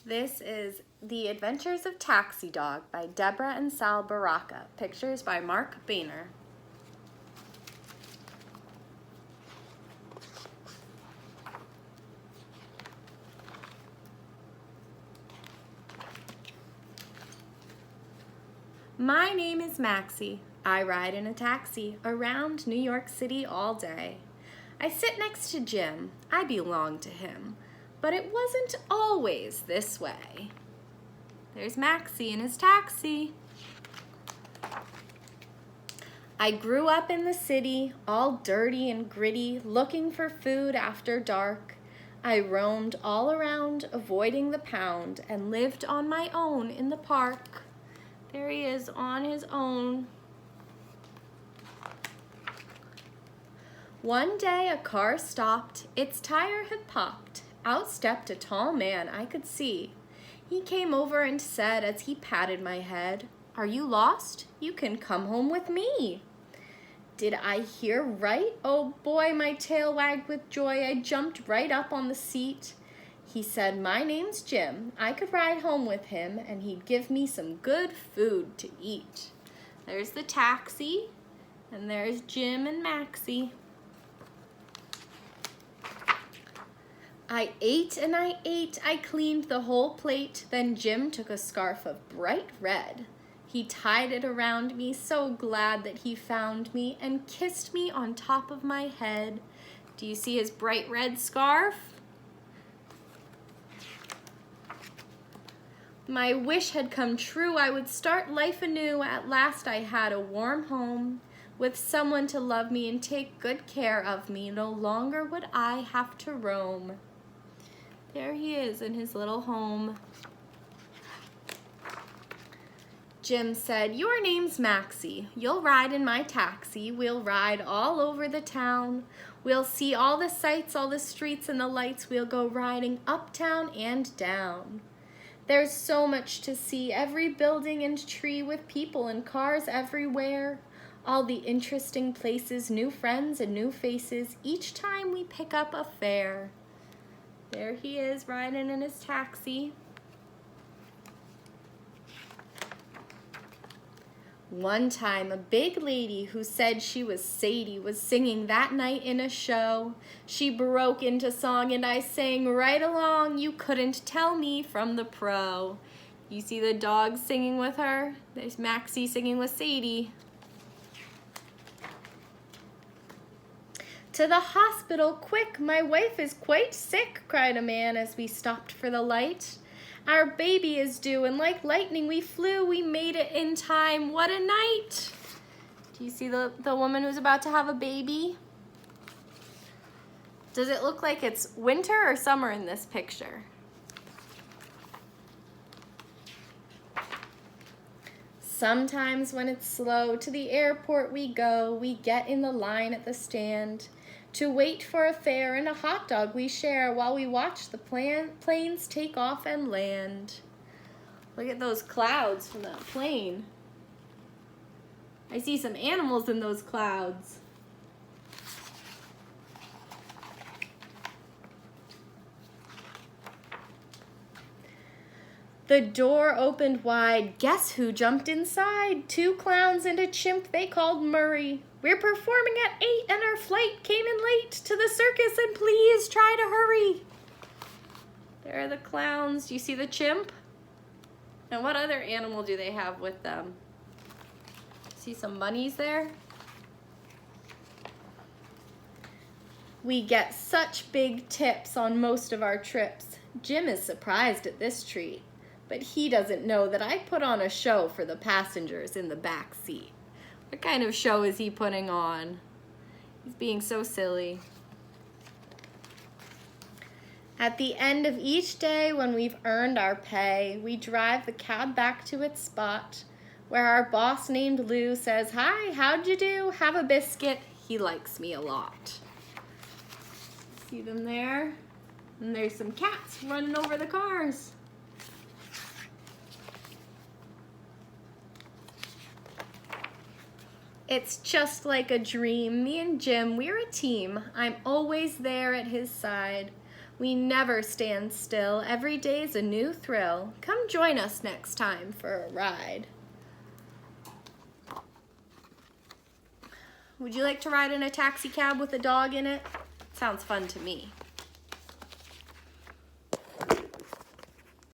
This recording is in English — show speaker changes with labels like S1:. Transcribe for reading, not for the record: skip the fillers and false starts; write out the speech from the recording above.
S1: This is The Adventures of Taxi Dog by Debra and Sal Barracca. Pictures by Mark Buehner. My name is Maxie. I ride in a taxi around New York City all day. I sit next to Jim. I belong to him. But it wasn't always this way. There's Maxie in his taxi. I grew up in the city, all dirty and gritty, looking for food after dark. I roamed all around, avoiding the pound, and lived on my own in the park. There he is on his own. One day a car stopped. Its tire had popped. Out stepped a tall man I could see. He came over and said as he patted my head, "Are you lost? You can come home with me." Did I hear right? Oh boy, my tail wagged with joy. I jumped right up on the seat. He said, "My name's Jim. I could ride home with him and he'd give me some good food to eat." There's the taxi and there's Jim and Maxie. I ate and I ate, I cleaned the whole plate. Then Jim took a scarf of bright red. He tied it around me, so glad that he found me, and kissed me on top of my head. Do you see his bright red scarf? My wish had come true. I would start life anew. At last I had a warm home with someone to love me and take good care of me. No longer would I have to roam. There he is in his little home. Jim said, "Your name's Maxie. You'll ride in my taxi. We'll ride all over the town. We'll see all the sights, all the streets and the lights. We'll go riding uptown and down. There's so much to see, every building and tree with people and cars everywhere. All the interesting places, new friends and new faces, each time we pick up a fare." There he is riding in his taxi. One time, a big lady who said she was Sadie was singing that night in a show. She broke into song and I sang right along. You couldn't tell me from the pro. You see the dog singing with her? There's Maxie singing with Sadie. "To the hospital, quick, my wife is quite sick," cried a man as we stopped for the light. "Our baby is due, and like lightning we flew. We made it in time. What a night!" Do you see the woman who's about to have a baby? Does it look like it's winter or summer in this picture? Sometimes when it's slow, to the airport we go. We get in the line at the stand to wait for a fare, and a hot dog we share while we watch the planes take off and land. Look at those clouds from that plane. I see some animals in those clouds. The door opened wide. Guess who jumped inside? Two clowns and a chimp they called Murray. "We're performing at 8 and our flight came in late to the circus, and please try to hurry." There are the clowns. Do you see the chimp? And what other animal do they have with them? See some bunnies there? We get such big tips on most of our trips. Jim is surprised at this treat. But he doesn't know that I put on a show for the passengers in the back seat. What kind of show is he putting on? He's being so silly. At the end of each day, when we've earned our pay, we drive the cab back to its spot, where our boss named Lou says, "Hi, how'd you do? Have a biscuit." He likes me a lot. See them there? And there's some cats running over the cars. It's just like a dream. Me and Jim, we're a team. I'm always there at his side. We never stand still. Every day's a new thrill. Come join us next time for a ride. Would you like to ride in a taxi cab with a dog in it? Sounds fun to me.